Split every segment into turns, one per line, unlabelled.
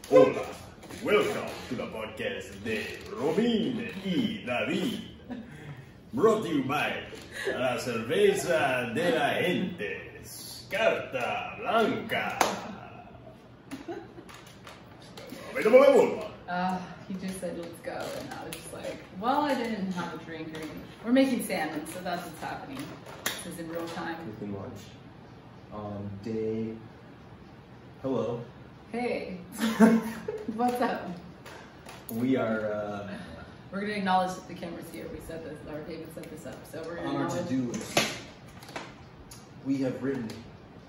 Hola, welcome to the podcast de Robin y David. Brought to you by la cerveza de la gente, Carta Blanca.
He just said, let's go, and I was just like, well, I didn't have a drink or anything. We're making salmon, so that's what's happening. This is in real time.
Making lunch. On day... Hello.
Hey. What's up?
We are...
We're going to acknowledge that the camera's here. We set this, or David set this up, so we're going to
on our
acknowledge.
to-do list. We have written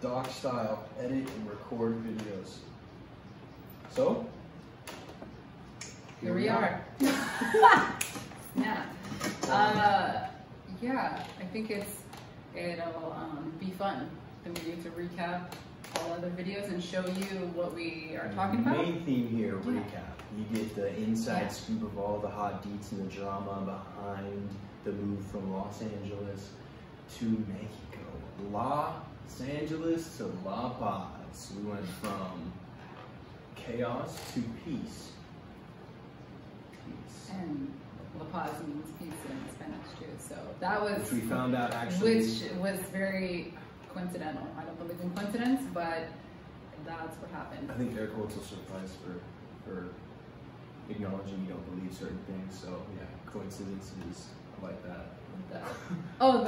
doc-style edit and record videos. So?
Here we are. Snap. Yeah, I think it'll be fun for me to recap all other videos and show you what we are talking about.
The main theme here, recap. You get the inside
Yeah.
scoop of all the hot deets and the drama behind the move from Los Angeles to Mexico. Los Angeles to La Paz. We went from chaos to peace.
And La Paz means pizza in Spanish too, so that was...
Which we found out actually...
Which was very coincidental. I don't believe in coincidence, but that's what happened.
I think air quotes will suffice for acknowledging you don't believe certain things, so yeah, coincidences like that.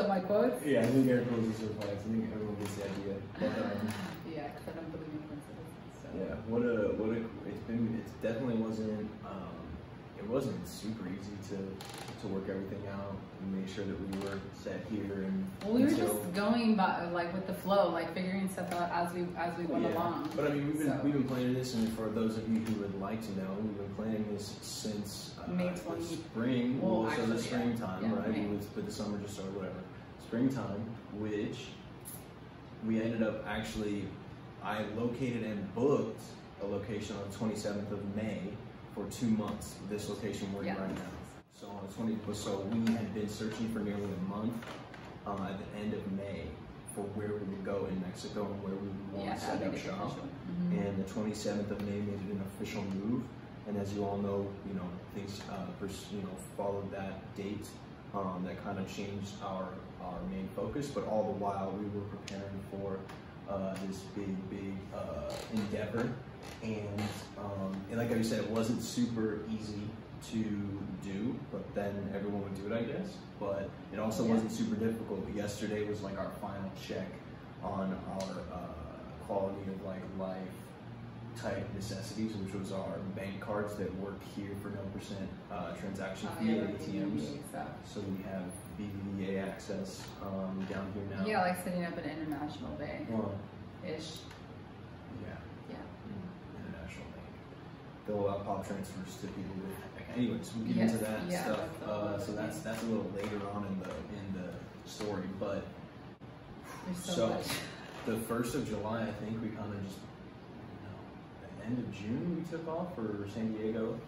My quotes?
Yeah, I think air quotes will suffice. I think everyone gets the idea. But,
Yeah, because I don't believe in coincidences. So.
yeah, it definitely wasn't, it wasn't super easy to work everything out and make sure that we were set here and
well, we were just going by like with the flow, like figuring stuff out as we went along.
But I mean, we've been planning this, and for those of you who would like to know, we've been planning this since
May
the
20.
spring,
Well,
so
actually,
the springtime,
yeah,
right?
May.
But the summer just started, whatever. Springtime, which we ended up actually, I located and booked a location on the 27th of May for 2 months. This location we're in right now. So on the 20th, so we had been searching for nearly a month at the end of May for where we would go in Mexico and where we would want to set up shop. And the 27th of May made it an official move. And as you all know, things followed that date. That kind of changed our main focus, but all the while we were preparing for this big endeavor. And like I said, it wasn't super easy to do, but then everyone would do it, I guess. But it also wasn't super difficult. But yesterday was like our final check on our quality of life type necessities, which was our bank cards that work here for 0% transaction fee at ATMs. So we have BBVA access down here now.
Yeah, like setting up an international bank. Ish.
Yeah. International bank. They'll allow pop transfers to people with. Anyways, we'll get into that stuff. So that's a little later on in the story, but
so much.
The 1st of July, I think we kind of just. At the end of June, we took off for San Diego.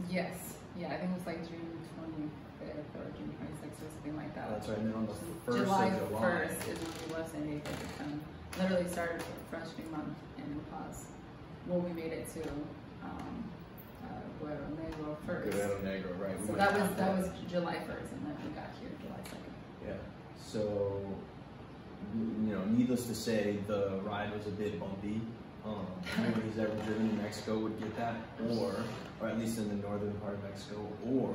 Yes. Yeah, I think it was like June 25th or June 26th or something like that.
That's right, now on the 1st
July
of July.
1st is when we left San Diego to come. Literally started for the French New Month in La Paz. Well, we made it to Guerrero Negro first.
Guerrero Negro, right.
So that was July 1st, and then we got here July 2nd.
Yeah. So, needless to say, the ride was a bit bumpy. Anyone who's ever driven in Mexico would get that, or at least in the northern part of Mexico, or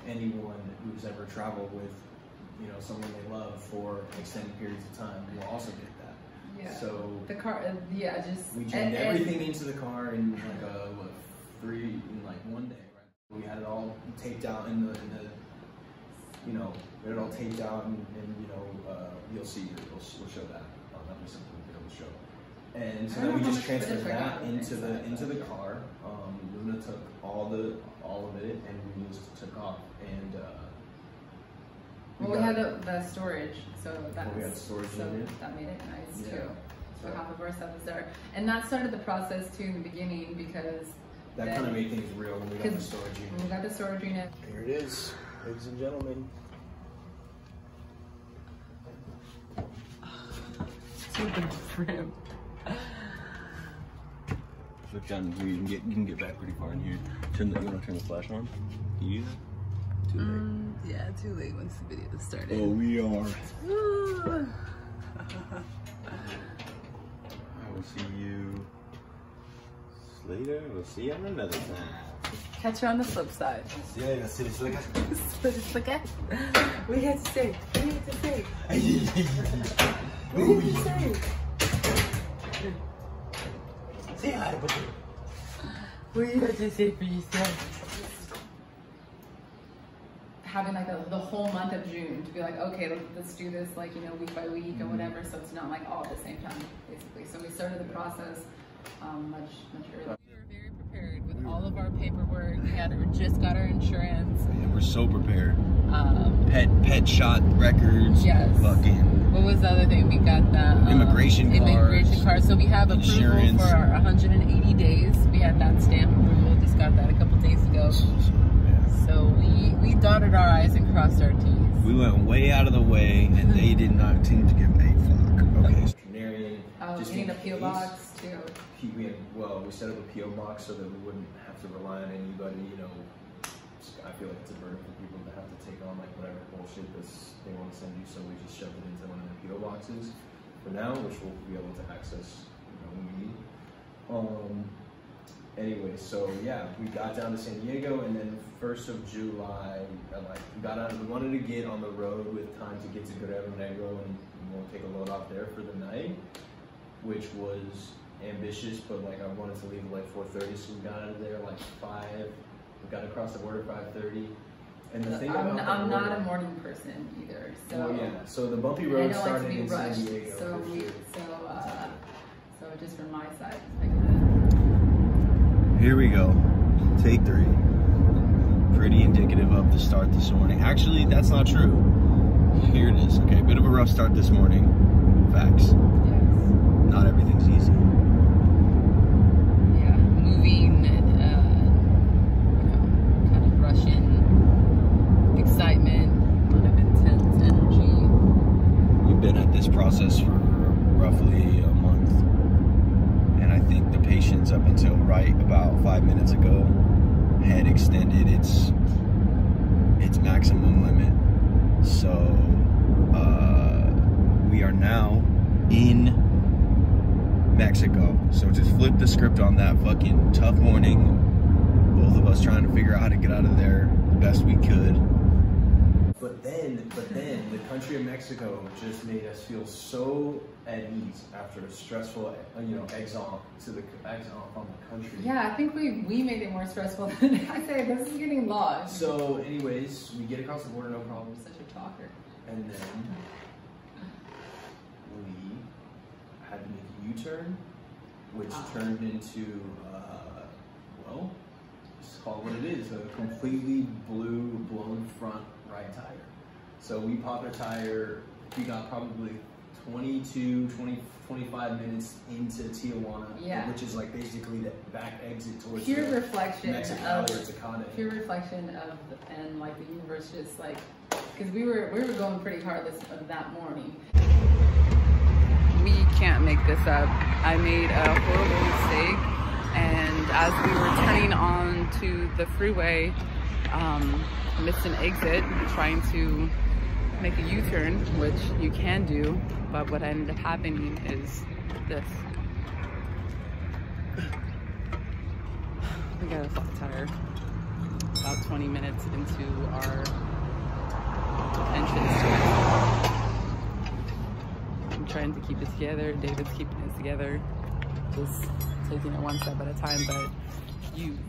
anyone who's ever traveled with, someone they love for extended periods of time will also get that.
Yeah.
So
the car,
we jammed everything into the car in one day, right? We had it all taped out in the we had it all taped out, and you'll see, we'll show that. That'll be something we'll show. And so then we just transferred that into the car. Luna took all of it, and we just took off. And
we had the storage, so that
we had storage unit.
That made it nice too. So half of our stuff was there, and that started the process too in the beginning, because
that kind of made things real when we got the storage unit.
When we got the storage unit.
Here it is, ladies and gentlemen.
Super trim.
Look down here. You can get back pretty far in here. You want to turn the flash on? Can you do that? Too late.
Yeah, too late once the video started.
Oh, we are.
Ooh.
I will see you later. We'll see you on another time.
Catch you on the flip side.
See you later. See you later.
What do you have to say? What do you have to say?
What
do you have to say?
Say hi, buddy.
What do you have to say for yourself? Having like the whole month of June to be like, okay, let's do this like, you know, week by week and whatever, so it's not like all at the same time, basically. So we started the process much earlier. We were very prepared with all of our paperwork. We just got our insurance.
Yeah, we're so prepared. Pet shot records.
Yes.
Fucking.
What was the other thing? We got the
immigration card.
So we have
insurance.
approval for our 180 days. We had that stamp approval. Just got that a couple days ago. So we dotted our I's and crossed our T's.
We went way out of the way, and they did not seem to give a fuck. Okay.
Just need a P.O. box too.
We set up a P.O. box so that we wouldn't have to rely on anybody. You know, I feel like it's a burden for people to have to take on like whatever bullshit they want to send you. So we just shoved it into one of the P.O. boxes for now, which we'll be able to access when we need. Anyway, so yeah, we got down to San Diego, and then 1st of July, we wanted to get on the road with time to get to Guerrero Negro, and we'll take a load off there for the night, which was ambitious, but like I wanted to leave at like 4:30, so we got out of there like 5. We got across the border 5:30. And the thing
I'm not a morning person either, so
well, yeah. So the bumpy road started in
rushed,
San Diego.
So just from my side,
here we go. Take 3. Pretty indicative of the start this morning. Actually, that's not true. Here it is. Okay, bit of a rough start this morning. Facts. Yes. Not everything's easy.
Yeah, moving, kind of rushing, excitement, a lot of intense energy.
We've been at this process for roughly a month. And I think the patient's up until right about 5 minutes ago had extended its maximum limit. So we are now in Mexico. So just flip the script on that fucking tough morning. Both of us trying to figure out how to get out of there the best we could. But then the country of Mexico just made us feel so at ease after a stressful, exile on the country.
Yeah, I think we made it more stressful than I say. This is getting lost.
So, anyways, we get across the border, no problem.
Such a talker.
And then we had to make a U-turn, which turned into, just call it what it is, a completely blown front right tire. So we popped our tire, we got probably 25 minutes into Tijuana, which is like basically the back exit towards
pure reflection
Mexicali or Tecate.
Pure reflection of and like the universe, just like, because we were going pretty hard that morning. We can't make this up. I made a horrible mistake, and as we were turning on to the freeway, missed an exit, trying to make a U-turn, which you can do, but what ended up happening is this. We got a flat tire about 20 minutes into our entrance to it. I'm trying to keep it together, David's keeping it together, just taking it one step at a time, but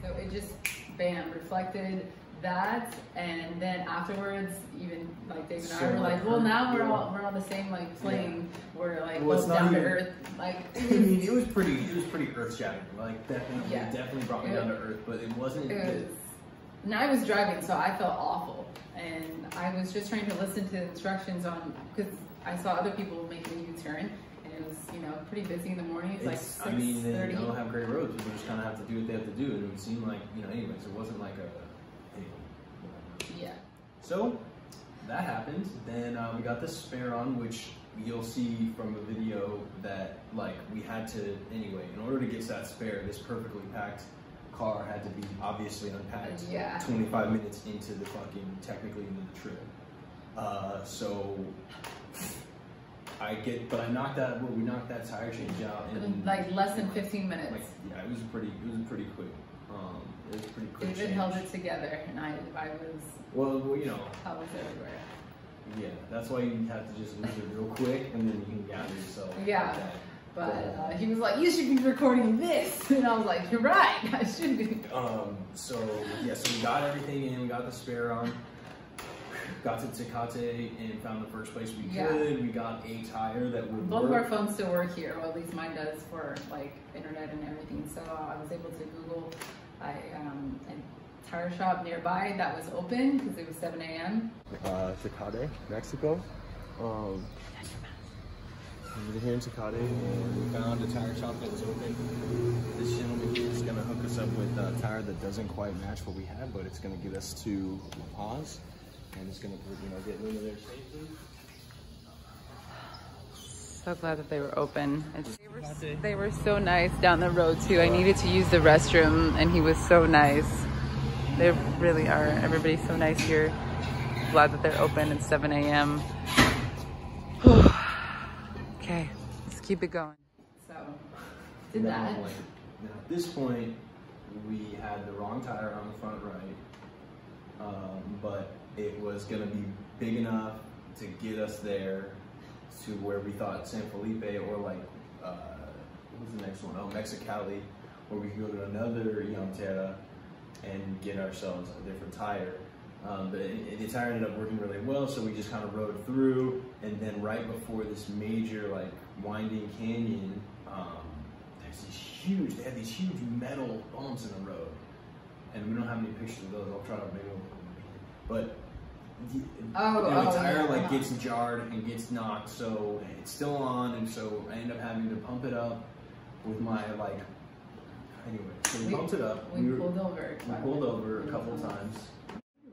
so it just, bam, reflected that, and then afterwards, even like David and I were like, well, now we're on the same like plane. Yeah. We're like both down to earth. Like,
I mean, it was pretty earth shattering. Like definitely brought me down to earth, but it wasn't.
And I was driving, so I felt awful, and I was just trying to listen to instructions on, because I saw other people making a U-turn. It was, pretty busy in the morning. It's like 6:30.
I mean, they don't have great roads. People just kind of have to do what they have to do, and it would seem like, anyways, it wasn't like a.
Yeah.
So that happened. Then we got the spare on, which you'll see from a video that like we had to, anyway, in order to get to that spare, this perfectly packed car had to be obviously unpacked 25 minutes into the fucking, technically into the trip. So we knocked that tire change out in
like less than 15 minutes.
Like, yeah, it was pretty quick. It was pretty quick.
David held it together, and I was.
Well, you know.
I was everywhere.
Yeah, that's why you have to just lose it real quick, and then you can gather yourself.
Yeah,
like
but he was like, "You should be recording this," and I was like, "You're right, I should be."
So we got everything in. We got the spare on. Got to Tecate and found the first place we could. We got a tire that would
Both of our phones still work here, well, at least mine does for like internet and everything. So I was able to Google a tire shop nearby that was open because it was 7 a.m.
Tecate, Mexico. We're here in Tecate and we found a tire shop that was open. This gentleman here is going to hook us up with a tire that doesn't quite match what we had, but it's going to get us to La Paz. And it's gonna, get Luna there safely.
So glad that they were open. They were so nice down the road too. I needed to use the restroom and he was so nice. They really are. Everybody's so nice here. Glad that they're open at 7 a.m. Okay, let's keep it going. So, did that.
Now at this point, we had the wrong tire on the front right, but it was going to be big enough to get us there to where we thought San Felipe or like, what was the next one? Oh, Mexicali, where we could go to another Llantera and get ourselves a different tire. But the tire ended up working really well, so we just kind of rode through, and then right before this major like winding canyon, they have these huge metal bumps in the road. And we don't have any pictures of those. I'll try to maybe but the tire gets jarred and gets knocked, so it's still on, and so I end up having to pump it up with my anyway. So we pumped it up.
We pulled over.
We pulled over a couple of times,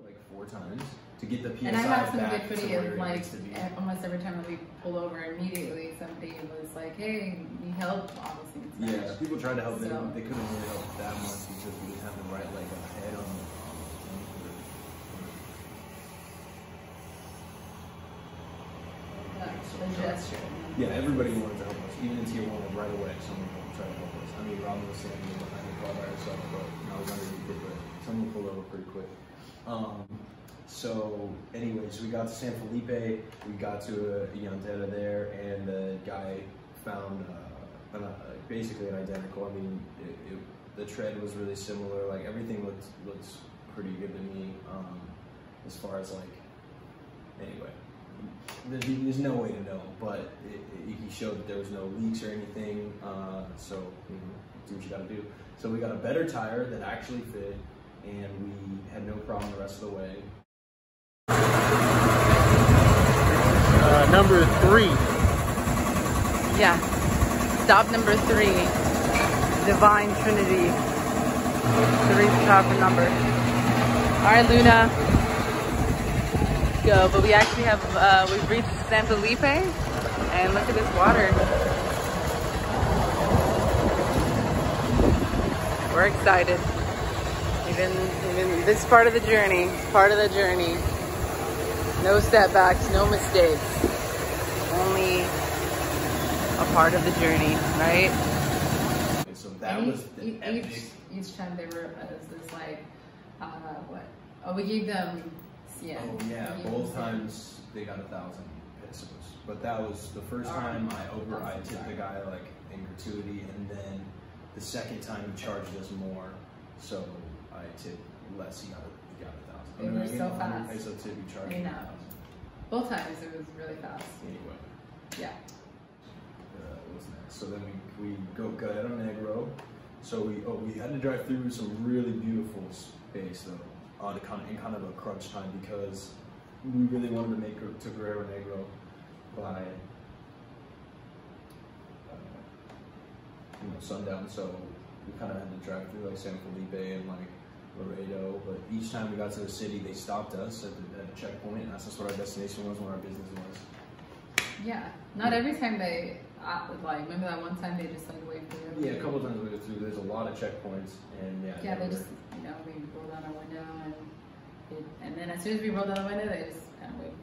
like 4 times, to get the PSI
and I have some
back
good
to
footage
where
of
it needs to be.
almost every time that we pull over, immediately somebody was like, "Hey, need help?" Obviously.
Yeah, people tried to help. So, they couldn't really help that much because we didn't have the right head on the.
The gesture.
Yeah, everybody wanted to help us. Even in Tier 1, right away, someone tried to help us. I mean, Robin was standing behind the car by herself, but I was underneath it, but someone pulled over pretty quick. So, anyways, we got to San Felipe, we got to a Llantera there, and the guy found basically an identical. I mean, the tread was really similar. Like, everything looks pretty good to me, as far as anyway. There's no way to know, but he showed that there was no leaks or anything, so do what you gotta do. So we got a better tire that actually fit, and we had no problem the rest of the way. Number 3.
Yeah, stop number 3, Divine Trinity. To read the proper number. All right, Luna. Go, but we actually have we've reached San Felipe, and look at this water. We're excited. Even this part of the journey, no setbacks, no mistakes, only a part of the journey, right?
Okay, so that was the epic.
Each time they were, it was like, what? Oh, we gave them. Yeah.
Oh yeah, both times they got 1,000 pesos. But that was the first time I tipped the guy in gratuity, and then the second time he charged us more, so I tipped less. He got 1,000.
They were so fast.
Peso tip, he charged
I know. Both times it was really fast.
Anyway.
Yeah.
What's next? So then we go Guerrero Negro. So we had to drive through some really beautiful space though. In kind of a crunch time, because we really wanted to make it to Guerrero Negro by sundown, so we kind of had to drive through San Felipe and Laredo, but each time we got to the city, they stopped us at the checkpoint and asked us what our destination was, what our business was.
Yeah, not every time they, like, remember that one time they just like wait for you?
Yeah, a couple times we go through. There's a lot of checkpoints, and yeah.
Yeah, they just, you know, we roll down our window, and then as soon as we roll down the window, they just kind of wait.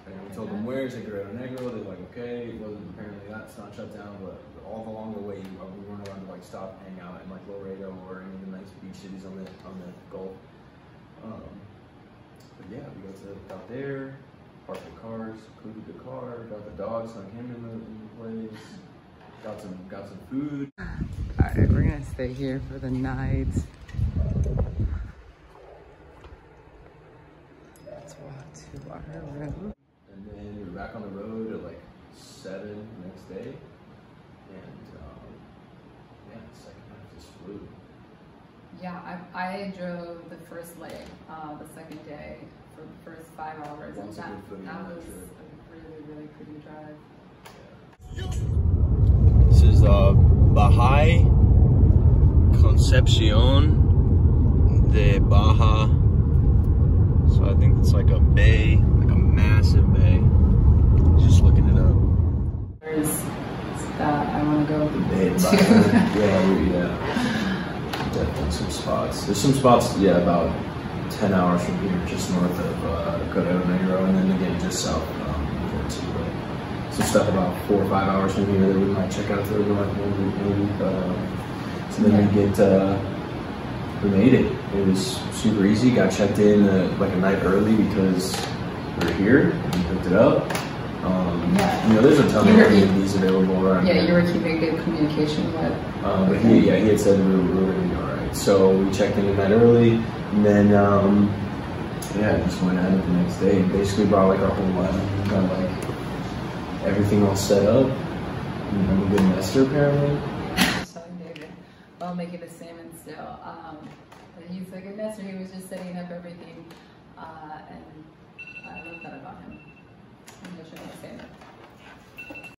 And we told them where's it, Guerrero Negro. They're like, okay. Well, apparently that's not shut down, but all along the way, we weren't allowed to like stop, hang out in like Laredo or any of the nice beach cities on the Gulf. But yeah, we out there, parked the cars, included the car, got the dog, snuck him in the place, got some food.
Alright, we're gonna stay here for the night. Let's walk to our room.
And then we're back on the road at like 7 the next day. And yeah, the second half just flew.
Yeah, I drove the first leg, the second day, for the first 5 hours.
Lots of
and
good footage
that
on that
was
trip.
a really, really pretty drive.
This is Bahia Concepcion de Baja. So I think it's like a bay, like a massive bay. Just looking it up.
There's that I want to go
The bay of
to.
Baja. Yeah. Definitely some spots. There's some spots, yeah, about 10 hours from here, just north of Guerrero Negro, and then again just south of there too. But some stuff about 4 or 5 hours from here that we might check out to the north maybe. But so then we made it. It was super easy. Got checked in like a night early because we were here and picked it up.
Yeah.
You know, there's a ton of Airbnbs available around here.
You were keeping good communication with.
But he had said we were going to be all right. So we checked in a night early, and then just went at it the next day. Basically brought like our whole lab, got like everything all set up. I'm a good nester apparently.
Showing David while making the salmon still. But he's a good nester. He was just setting up everything, and I love that about him. I'm gonna show you the salmon.